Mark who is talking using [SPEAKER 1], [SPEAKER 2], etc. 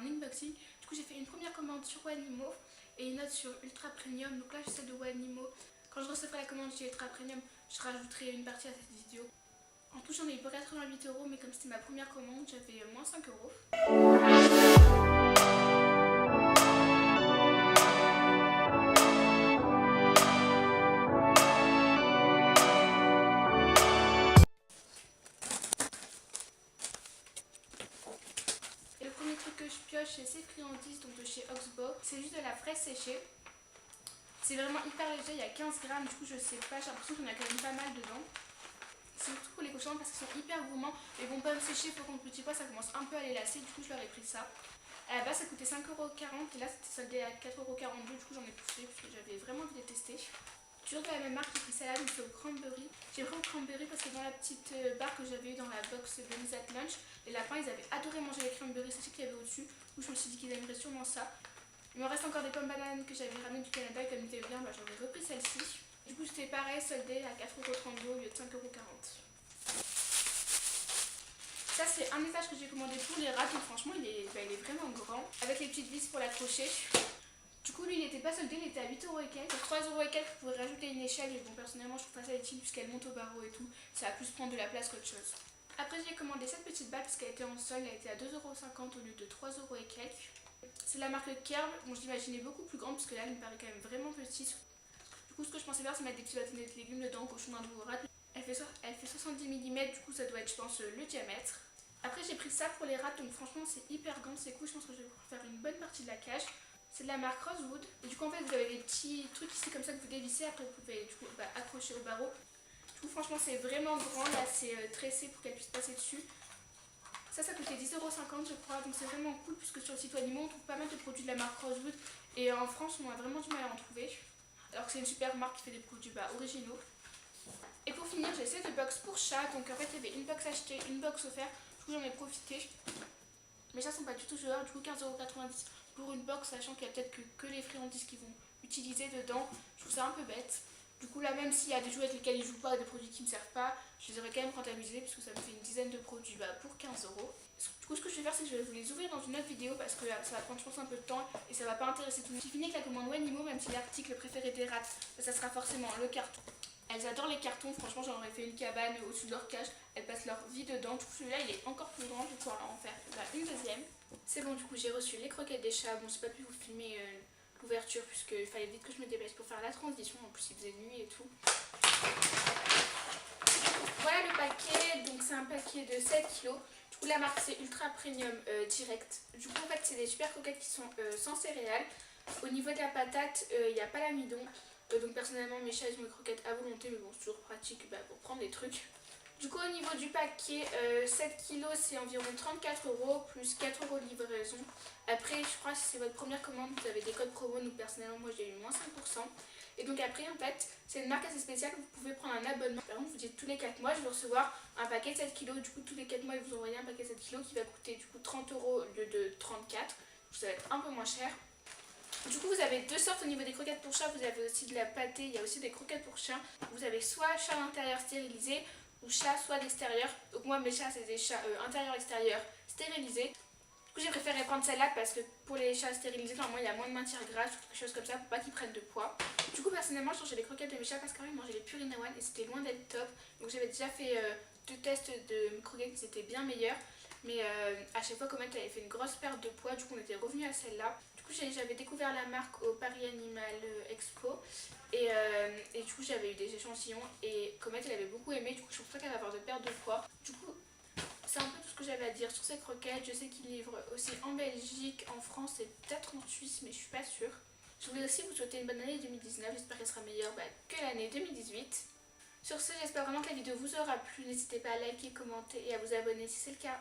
[SPEAKER 1] unboxing. Du coup j'ai fait une première commande sur Wanimo et une autre sur Ultra Premium. Donc là je sais de Wanimo. Quand je recevrai la commande chez Ultra Premium, je rajouterai une partie à cette vidéo. En tout j'en ai eu pour 88 €, mais comme c'était ma première commande, j'avais moins 5 €. Et le premier truc que je pioche, c'est ces friandises donc de chez Oxbow. C'est juste de la fraise séchée. C'est vraiment hyper léger, il y a 15 grammes, du coup je sais pas, j'ai l'impression qu'il y en a quand même pas mal dedans. C'est surtout pour les cochons parce qu'ils sont hyper gourmands. Mais bon, pommes séchées, faut qu'on petit pois, ça commence un peu à les lasser, du coup je leur ai pris ça. À la base ça coûtait 5,40 € et là c'était soldé à 4,42 €, du coup j'en ai poussé parce que j'avais vraiment envie de les tester. Toujours de la même marque, j'ai pris celle-là, mais c'est au cranberry. J'ai pris au cranberry parce que dans la petite barre que j'avais eu dans la box Bunny's at Lunch, les lapins ils avaient adoré manger les cranberries séchés qu'il y avait au-dessus. Du coup je me suis dit qu'ils aimeraient sûrement ça. Il me reste encore des pommes bananes que j'avais ramenées du Canada et comme ils étaient bien, bah, j'aurais repris celle-ci. Du coup c'était pareil, soldé à 4,32 € au lieu de 5,40 €. Ça c'est un étage que j'ai commandé pour les rats, donc franchement il est vraiment grand, avec les petites vis pour l'accrocher. Du coup lui il n'était pas soldé, il était à 8 € et quelques. Pour 3 € et quelques vous pouvez rajouter une échelle, et bon personnellement je trouve pas ça utile puisqu'elle monte au barreau et tout, ça va plus prendre de la place qu'autre chose. Après j'ai commandé cette petite balle parce qu'elle était en solde, elle était à 2,50 € au lieu de 3 € et quelques. C'est la marque Kerb, bon je l'imaginais beaucoup plus grande parce que là elle me paraît quand même vraiment petite. Du coup ce que je pensais faire c'est mettre des petits bâtonnets de légumes dedans, cochon d'Inde ou rat. Elle fait 70 mm, du coup ça doit être je pense le diamètre. Après j'ai pris ça pour les rats, donc franchement c'est hyper grand, c'est cool, je pense que je vais pouvoir faire une bonne partie de la cage. C'est de la marque Rosewood, et du coup en fait vous avez des petits trucs ici comme ça que vous dévissez, après vous pouvez du coup accrocher au barreau. Du coup franchement c'est vraiment grand, là c'est tressé pour qu'elle puisse passer dessus. Ça coûtait 10,50 € je crois, donc c'est vraiment cool puisque sur le site Wanimo on trouve pas mal de produits de la marque Rosewood et en France on a vraiment du mal à en trouver. Alors que c'est une super marque qui fait des produits originaux. Et pour finir j'ai ces deux box pour chat, donc en fait il y avait une box achetée, une box offerte, du coup j'en ai profité. Mes chats sont pas du tout joueurs, du coup 15,90 € pour une box, sachant qu'il y a peut-être que les friandises qu'ils vont utiliser dedans. Je trouve ça un peu bête. Du coup là même s'il y a des jouets avec lesquels ils jouent pas, des produits qui me servent pas, je les aurais quand même rentabilisés puisque ça me fait une dizaine de produits pour 15 €. Du coup ce que je vais faire c'est que je vais vous les ouvrir dans une autre vidéo parce que ça va prendre je pense un peu de temps et ça va pas intéresser tout le monde. J'ai fini avec la commande Wanimo, même si l'article préféré des rats ça sera forcément le carton. Elles adorent les cartons, franchement j'en aurais fait une cabane au-dessus de leur cage, elles passent leur vie dedans. Du coup celui-là il est encore plus grand, je vais pouvoir en faire une deuxième. C'est bon, du coup j'ai reçu les croquettes des chats, bon j'ai pas pu vous filmer l'ouverture puisqu'il fallait vite que je me dépêche pour faire la transition, en plus il faisait nuit et tout. Voilà le paquet, donc c'est un paquet de 7 kg. Du coup la marque c'est Ultra Premium Direct. Du coup en fait c'est des super croquettes qui sont sans céréales. Au niveau de la patate, il n'y a pas l'amidon. Donc personnellement mes chats ils ont des croquettes à volonté, mais bon c'est toujours pratique pour prendre des trucs. Du coup au niveau du paquet, 7 kg c'est environ 34 € plus 4 € de livraison. Après je crois que si c'est votre première commande vous avez des codes promo, donc personnellement moi j'ai eu moins 5%. Et donc après en fait c'est une marque assez spéciale, vous pouvez prendre un abonnement. Par exemple vous dites tous les 4 mois je vais recevoir un paquet de 7 kg. Du coup tous les 4 mois ils vous envoient un paquet de 7 kg qui va coûter du coup 30 € au lieu de 34 €. Donc ça va être un peu moins cher. Du coup vous avez deux sortes au niveau des croquettes pour chat, vous avez aussi de la pâtée, il y a aussi des croquettes pour chien. Vous avez soit chat d'intérieur stérilisé ou chat soit d'extérieur. Donc moi mes chats c'est des chats intérieur-extérieur stérilisés. Du coup j'ai préféré prendre celle-là parce que pour les chats stérilisés normalement il y a moins de matière grasse ou quelque chose comme ça pour pas qu'ils prennent de poids. Du coup personnellement je changeais les croquettes de mes chats parce qu'avant ils mangeaient les Purina One et c'était loin d'être top. Donc j'avais déjà fait deux tests de croquettes qui étaient bien meilleurs. Mais à chaque fois Comet avait fait une grosse perte de poids, du coup on était revenu à celle-là. Du coup j'avais découvert la marque au Paris Animal Expo et du coup j'avais eu des échantillons et Comet elle avait beaucoup aimé, du coup je trouve pas qu'elle va avoir de perte de poids. Du coup c'est un peu tout ce que j'avais à dire sur ces croquettes. Je sais qu'ils livrent aussi en Belgique, en France et peut-être en Suisse mais je suis pas sûre. Je voulais aussi vous souhaiter une bonne année 2019, j'espère qu'elle sera meilleure que l'année 2018. Sur ce, j'espère vraiment que la vidéo vous aura plu. N'hésitez pas à liker, commenter et à vous abonner si c'est le cas.